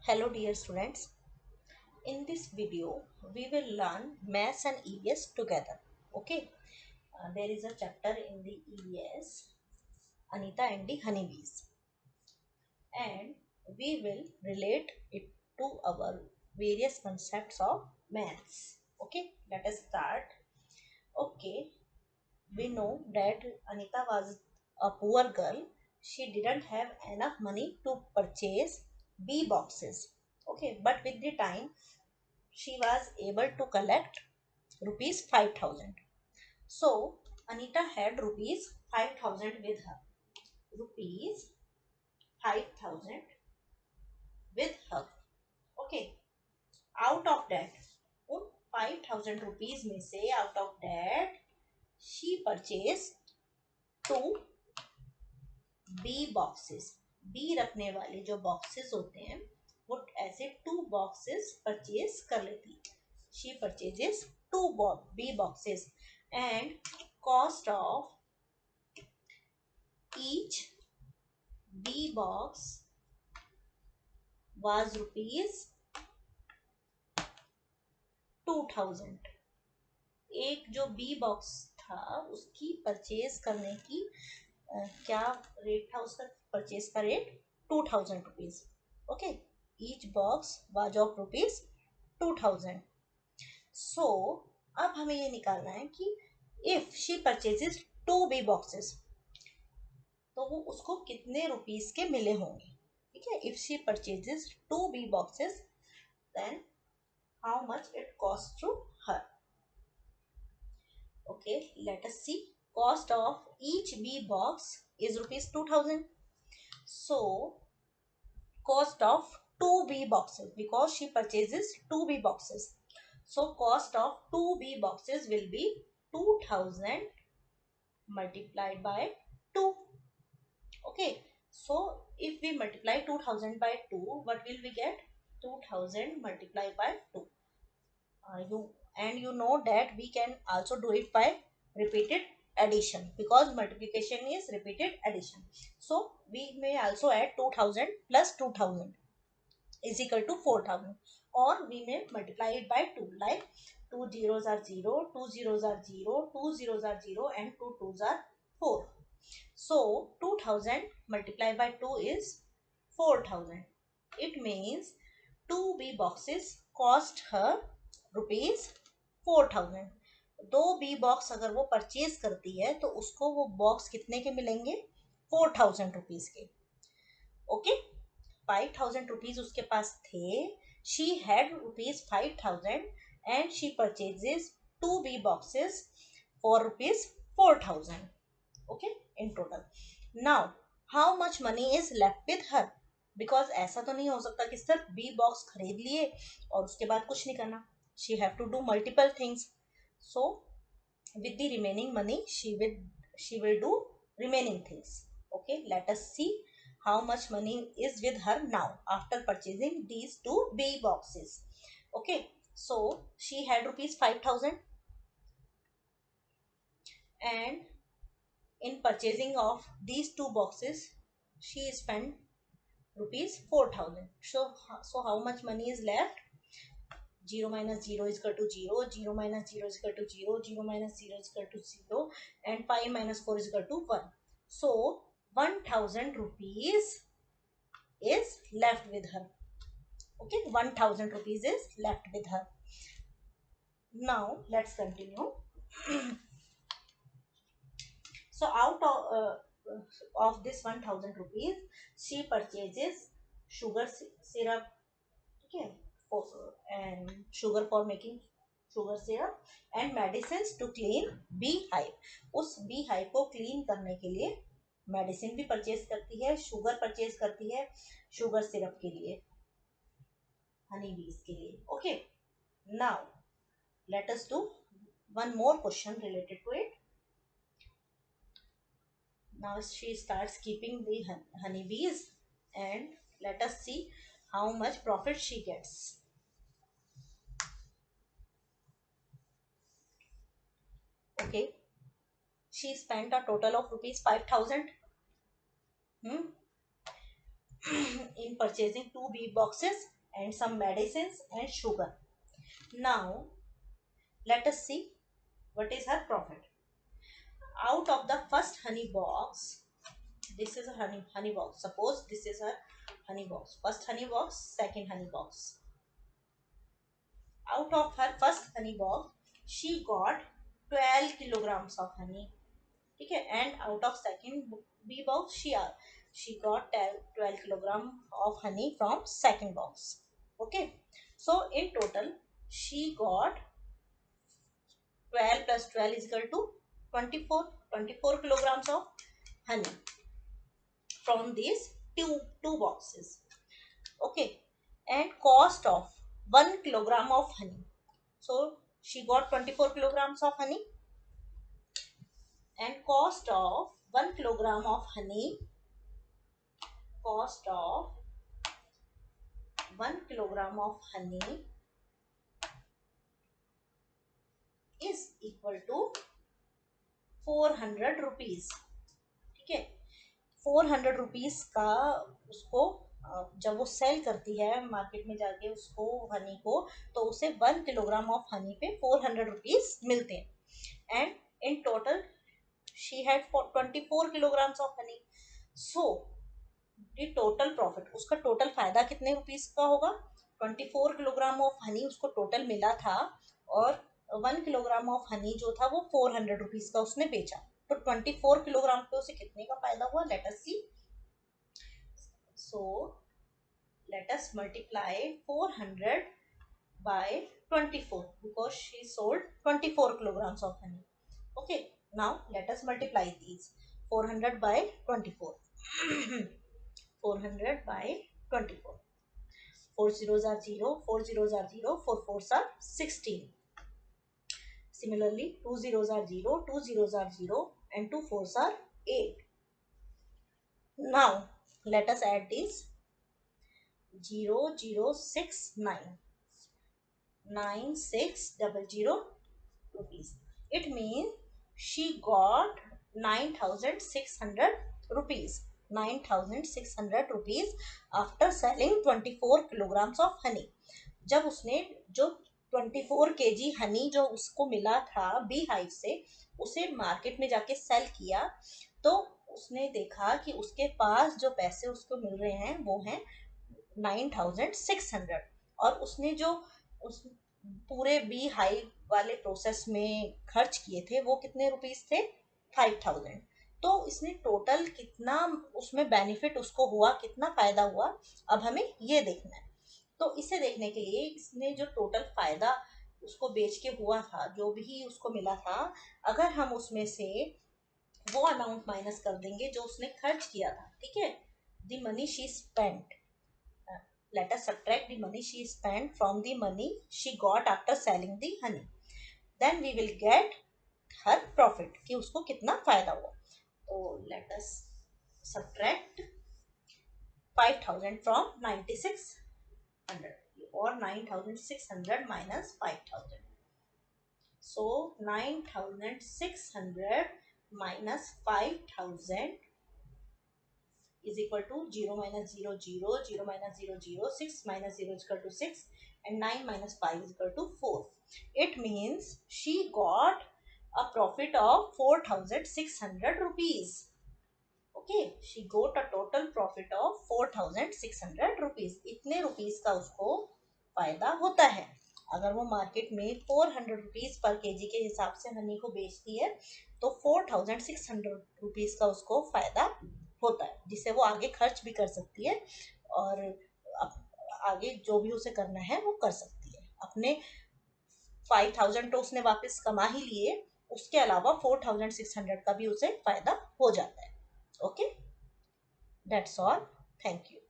Hello dear students, in this video we will learn maths and EVS together. Okay, there is a chapter in the EVS, Anita and the honeybees, and we will relate it to our various concepts of maths. Okay, let us start. Okay, we know that Anita was a poor girl. She didn't have enough money to purchase bee boxes. Okay, but with the time she was able to collect rupees 5,000. So Anita had rupees 5,000 with her. Rupees 5,000 with her. Okay. Out of that, उन 5,000 rupees में से out of that she purchased two bee boxes. Bee रखने वाले जो boxes होते हैं वो ऐसे two boxes purchase कर लेती है. She purchases two bee boxes and cost of each bee box was rupees 2,000. एक जो बी बॉक्स था उसकी परचेज करने की क्या रेट था उसका परचेज का rate 2,000 rupees. Okay, each box was of rupees 2,000. So अब हमें ये निकालना है कि if she purchases two bee boxes तो वो उसको कितने रुपीस के मिले होंगे. ठीक है, if she purchases two bee boxes then how much it costs to her. Okay, let us see. Cost of each bee box is rupees 2,000. So cost of two bee boxes, because she purchases two bee boxes, so cost of two bee boxes will be 2,000 multiplied by 2. Okay, so if we multiply 2,000 by 2, what will we get? 2,000 multiplied by 2. You know that we can also do it by repeated addition, because multiplication is repeated addition. So we may also add 2,000 plus 2,000 is equal to 4,000, or we may multiply it by 2, like 2 zeros are 0, 2 zeros are 0, 2 zeros are 0, and 2 twos are 4. So 2,000 multiplied by 2 is 4,000. It means two bee boxes cost her rupees 4,000. दो B box अगर वो purchase करती है तो उसको वो box कितने के मिलेंगे? 4,000 रुपीज के. ओके, 5,000 रुपीज उसके पास थे. She had rupees 5,000 and she purchases two bee boxes for rupees 4,000. Okay, in total. Now how much money is left with her, because ऐसा तो नहीं हो सकता कि सिर्फ बी बॉक्स खरीद लिए और उसके बाद कुछ नहीं करना. She have to do multiple things. So with the remaining money she will do remaining things. Okay, let us see how much money is with her now after purchasing these two bee boxes. Okay, so she had rupees 5,000 and in purchasing of these two boxes she spent rupees 4,000. So how much money is left? 0 minus 0 is equal to 0, 0 minus 0 is equal to 0, 0 minus 0 is equal to 0, and 5 minus 4 is equal to 1. So 1,000 rupees is left with her. Okay, 1,000 rupees is left with her. Now let's continue. So out of this 1,000 rupees, she purchases sugar syrup. Okay, and sugar for making sugar syrup and medicines to clean beehive. उस beehive को clean करने के लिए medicine भी purchase करती है, sugar purchase करती है, sugar syrup के लिए, honey bees के लिए. Okay, now let us do one more question related to it. Now she starts keeping the honey bees and let us see how much profit she gets. Okay, she spent a total of rupees 5,000. in purchasing 2 bee boxes and some medicines and sugar. Now let us see what is her profit. Out of the first honey box, this is a honey box. Suppose this is her honey box. First honey box, second honey box. Out of her first honey box, she got 12 kilograms of honey. Okay, and out of second bee box, she got 12 kilogram of honey from second box. Okay, so in total she got 12 plus 12 is equal to 24 kilograms of honey from these two boxes. Okay, and cost of 1 kilogram of honey. So she got 24 kilograms of honey, and cost of 1 kilogram of honey, cost of 1 kilogram of honey is equal to 400 rupees. ठीक है, 400 rupees का उसको जब वो cell करती है market में जाके उसको हनी को, तो उसे 1 किलोग्राम ऑफ हनी पे 400 रुपीज मिलते हैं. And in total she had 24 kilograms of honey. So the total profit, उसका टोटल फायदा कितने रुपीज का होगा? 24 किलोग्राम ऑफ हनी उसको टोटल मिला था, और 1 किलोग्राम ऑफ हनी जो था वो 400 रुपीज का उसने बेचा. तो 24 किलोग्राम पे उसे कितने का फायदा हुआ? Let us see. So let us multiply 400 by 24 because she sold 24 kilograms of honey. Okay, now let us multiply these. 400 by 24. 400 by 24. 4 zeros are 0, 4 zeros are 0, 4 fours are 16. Similarly, 2 zeros are 0, 2 zeros are 0, and 2 fours are 8. Now let us add these. 0 0 6 9. 9600 rupees. It means she got 9600 rupees. 9600 rupees after selling 24 kilograms of honey. जब उसने जो 24 kg Honey जो उसको मिला था bee hive से, उसे market में जाके सेल किया, तो उसने देखा कि उसके पास जो पैसे उसको मिल रहे हैं वो हैं 9600. और उसने जो उस पूरे बी हाइव वाले प्रोसेस में खर्च किए थे वो कितने रुपीस थे? 5000. तो इसने टोटल कितना उसमें बेनिफिट उसको हुआ, कितना फायदा हुआ, अब हमें ये देखना है. तो इसे देखने के लिए इसने जो टोटल फायदा उसको बेच के हुआ था, जो भी उसको मिला था, अगर हम उसमें से वो अमाउंट माइनस कर देंगे जो उसने खर्च किया था, ठीक है, the money she spent, let us subtract the money she spent from the money she got after selling the honey, then we will get her profit कि उसको कितना फायदा हुआ. तो let us subtract 5000 from 9600, or 9600 minus 5000. So 9600 minus 5000 is equal to 0 minus 0 0, 0 minus 0 0, 6 minus 0 is equal to 6, and 9 minus 5 is equal to 4. It means she got a profit of 4600 rupees. Okay, she got a total profit of 4600 rupees. इतने rupees का उसको फायदा होता है. अगर वो market में 400 rupees per KG के हिसाब से हनी को बेचती है, तो 4600 रुपीज का उसको फायदा होता है, जिसे वो आगे खर्च भी कर सकती है, और आगे जो भी उसे करना है वो कर सकती है. अपने 5000 तो उसने वापस कमा ही लिए, उसके अलावा 4600 का भी उसे फायदा हो जाता है. Okay, that's all. Thank you.